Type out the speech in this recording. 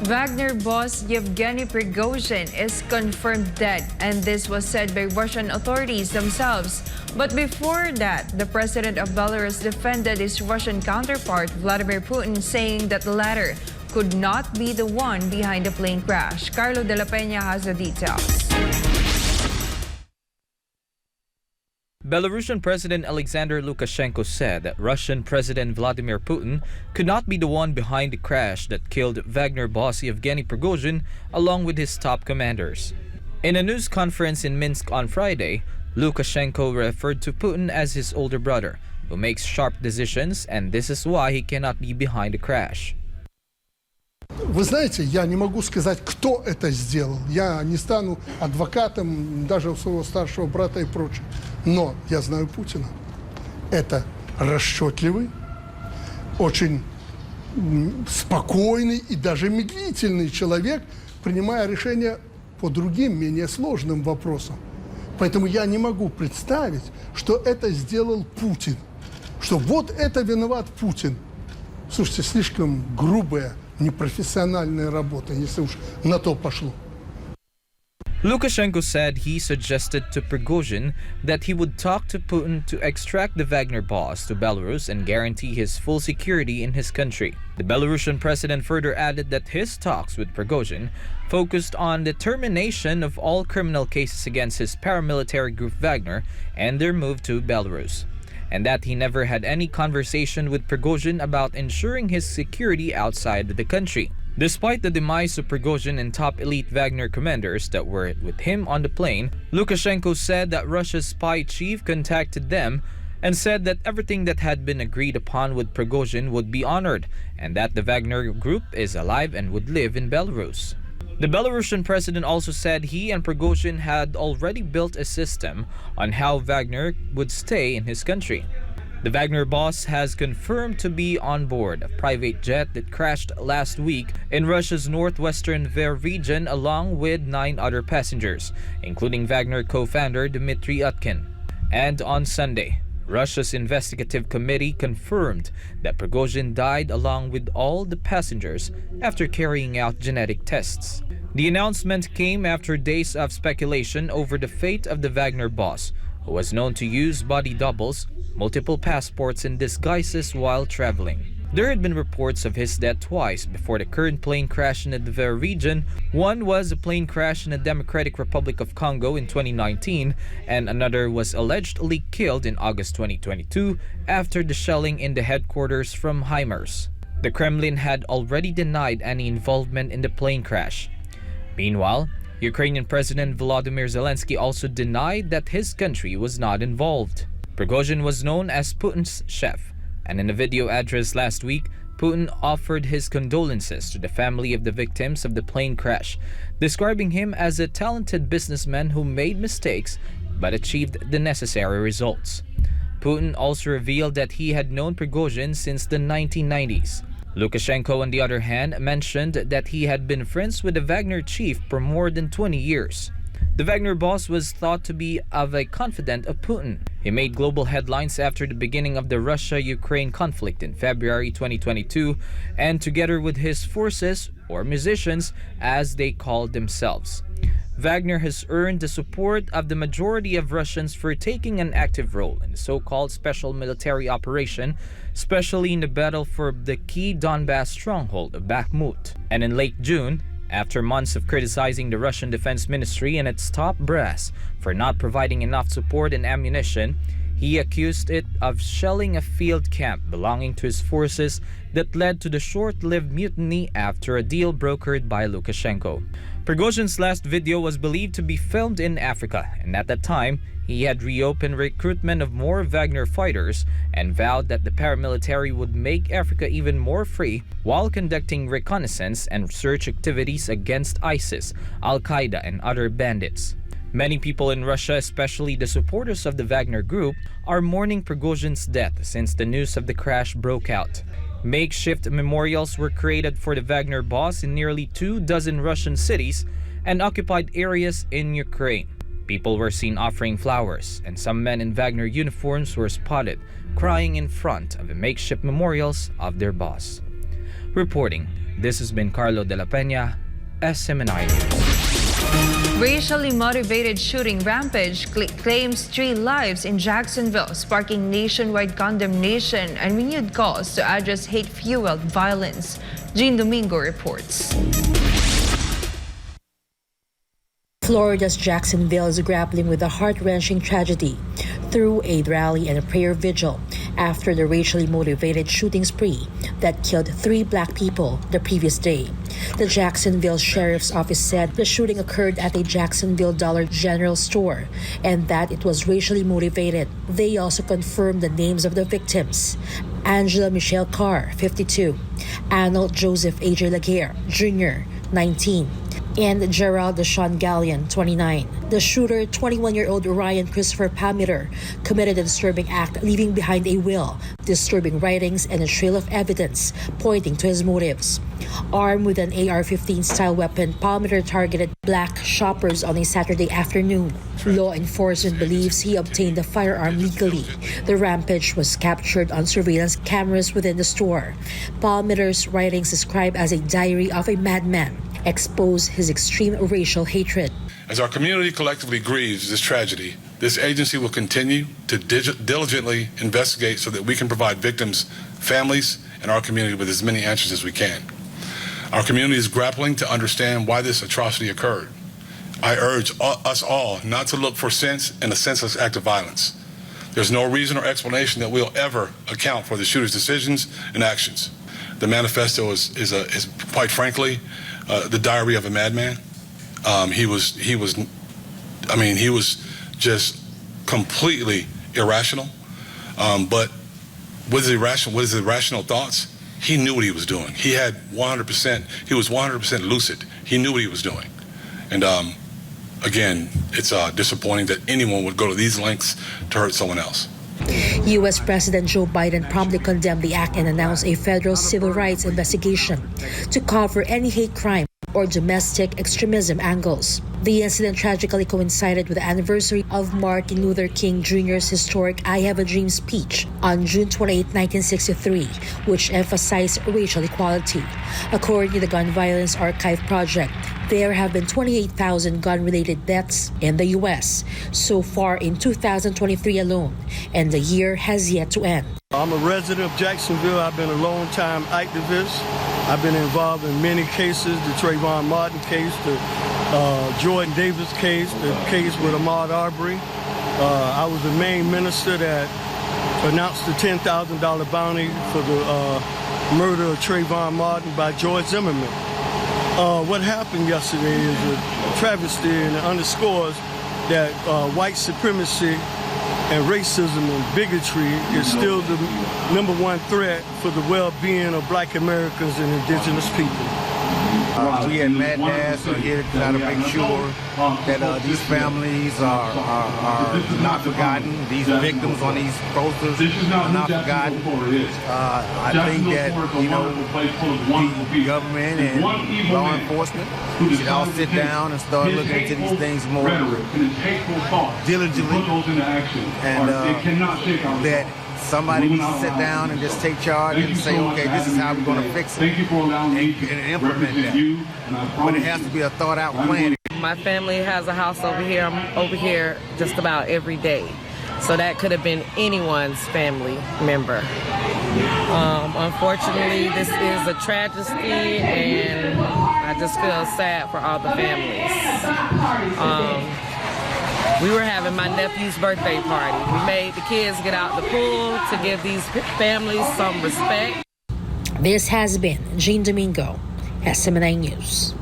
Wagner boss Yevgeny Prigozhin is confirmed dead, and this was said by Russian authorities themselves. But before that, the president of Belarus defended his Russian counterpart, Vladimir Putin, saying that the latter could not be the one behind the plane crash. Carlo Dela Peña has the details. Belarusian President Alexander Lukashenko said that Russian President Vladimir Putin could not be the one behind the crash that killed Wagner boss Yevgeny Prigozhin along with his top commanders. In a news conference in Minsk on Friday, Lukashenko referred to Putin as his older brother, who makes sharp decisions, and this is why he cannot be behind the crash. Вы знаете, я не могу сказать, кто это сделал. Я не стану адвокатом даже у своего старшего брата и прочее. Но я знаю Путина. Это расчетливый, очень спокойный и даже медлительный человек, принимая решения по другим, менее сложным вопросам. Поэтому я не могу представить, что это сделал Путин. Что вот это виноват Путин. Слушайте, слишком грубая, непрофессиональная работа, если уж на то пошло. Lukashenko said he suggested to Prigozhin that he would talk to Putin to extract the Wagner boss to Belarus and guarantee his full security in his country. The Belarusian president further added that his talks with Prigozhin focused on the termination of all criminal cases against his paramilitary group Wagner and their move to Belarus, and that he never had any conversation with Prigozhin about ensuring his security outside the country. Despite the demise of Prigozhin and top elite Wagner commanders that were with him on the plane, Lukashenko said that Russia's spy chief contacted them and said that everything that had been agreed upon with Prigozhin would be honored, and that the Wagner group is alive and would live in Belarus. The Belarusian president also said he and Prigozhin had already built a system on how Wagner would stay in his country. The Wagner boss has confirmed to be on board a private jet that crashed last week in Russia's northwestern Tver region along with 9 other passengers, including Wagner co-founder Dmitry Utkin. And on Sunday, Russia's investigative committee confirmed that Prigozhin died along with all the passengers after carrying out genetic tests. The announcement came after days of speculation over the fate of the Wagner boss, who was known to use body doubles, multiple passports, and disguises while traveling. There had been reports of his death twice before the current plane crash in the Tver region. One was a plane crash in the Democratic Republic of Congo in 2019, and another was allegedly killed in August 2022 after the shelling in the headquarters from HIMARS. The Kremlin had already denied any involvement in the plane crash. Meanwhile, Ukrainian President Volodymyr Zelensky also denied that his country was not involved. Prigozhin was known as Putin's chef, and in a video address last week, Putin offered his condolences to the family of the victims of the plane crash, describing him as a talented businessman who made mistakes but achieved the necessary results. Putin also revealed that he had known Prigozhin since the 1990s. Lukashenko, on the other hand, mentioned that he had been friends with the Wagner chief for more than 20 years. The Wagner boss was thought to be of a confidant of Putin. He made global headlines after the beginning of the Russia-Ukraine conflict in February 2022, and together with his forces, or musicians as they called themselves. Wagner has earned the support of the majority of Russians for taking an active role in the so-called special military operation, especially in the battle for the key Donbass stronghold of Bakhmut. And in late June, after months of criticizing the Russian Defense Ministry and its top brass for not providing enough support and ammunition, he accused it of shelling a field camp belonging to his forces that led to the short-lived mutiny after a deal brokered by Lukashenko. Prigozhin's last video was believed to be filmed in Africa, and at that time, he had reopened recruitment of more Wagner fighters and vowed that the paramilitary would make Africa even more free while conducting reconnaissance and search activities against ISIS, Al-Qaeda, and other bandits. Many people in Russia, especially the supporters of the Wagner group, are mourning Prigozhin's death since the news of the crash broke out. Makeshift memorials were created for the Wagner boss in nearly 24 Russian cities and occupied areas in Ukraine. People were seen offering flowers, and some men in Wagner uniforms were spotted crying in front of the makeshift memorials of their boss. Reporting, this has been Carlo Dela Peña, SMNI News. Racially motivated shooting rampage claims 3 lives in Jacksonville, sparking nationwide condemnation and renewed calls to address hate-fueled violence. Jean Domingo reports. Florida's Jacksonville is grappling with a heart-wrenching tragedy through a rally and a prayer vigil after the racially motivated shooting spree that killed 3 black people the previous day. The Jacksonville Sheriff's Office said the shooting occurred at a Jacksonville Dollar General store and that it was racially motivated. They also confirmed the names of the victims: Angela Michelle Carr, 52, Arnold Joseph A.J. Laguerre, Jr., 19, and Gerald Deshaun Gallion, 29. The shooter, 21-year-old Ryan Christopher Palmiter, committed a disturbing act, leaving behind a will, disturbing writings, and a trail of evidence pointing to his motives. Armed with an AR-15 style weapon, Palmiter targeted black shoppers on a Saturday afternoon. Law enforcement believes he obtained the firearm legally. The rampage was captured on surveillance cameras within the store. Palmiter's writings, described as a diary of a madman, expose his extreme racial hatred. As our community collectively grieves this tragedy, this agency will continue to diligently investigate so that we can provide victims, families, and our community with as many answers as we can. Our community is grappling to understand why this atrocity occurred. I urge us all not to look for sense in a senseless act of violence. There's no reason or explanation that we'll ever account for the shooter's decisions and actions. The manifesto is quite frankly, the diary of a madman. He was just completely irrational. But with his irrational thoughts, he knew what he was doing. He was 100% lucid. He knew what he was doing. And again, it's disappointing that anyone would go to these lengths to hurt someone else. U.S. President Joe Biden promptly condemned the act and announced a federal civil rights investigation to cover any hate crime or domestic extremism angles. The incident tragically coincided with the anniversary of Martin Luther King Jr.'s historic I Have a Dream speech on June 28, 1963, which emphasized racial equality. According to the Gun Violence Archive Project, there have been 28,000 gun-related deaths in the U.S. so far in 2023 alone, and the year has yet to end. I'm a resident of Jacksonville. I've been a long-time activist. I've been involved in many cases, the Trayvon Martin case, the Jordan Davis case, the case with Ahmaud Arbery. I was the main minister that announced the $10,000 bounty for the murder of Trayvon Martin by George Zimmerman. What happened yesterday is a travesty, and it underscores that white supremacy and racism and bigotry is still the #1 threat for the well-being of black Americans and indigenous people. We at Mad Dash are here to try to make sure that these families are not forgotten. These victims on these posters are not forgotten. I think that, the government and law enforcement should all sit down and start looking into these things more diligently, and that somebody needs to sit down and just take charge and say, okay, this is how we're going to fix it and implement that. But it has to be a thought-out plan. My family has a house over here. I'm over here just about every day. So that could have been anyone's family member. Unfortunately, this is a tragedy, and I just feel sad for all the families. We were having my nephew's birthday party. We made the kids get out the pool to give these families some respect. This has been Jean Domingo, SMNI News.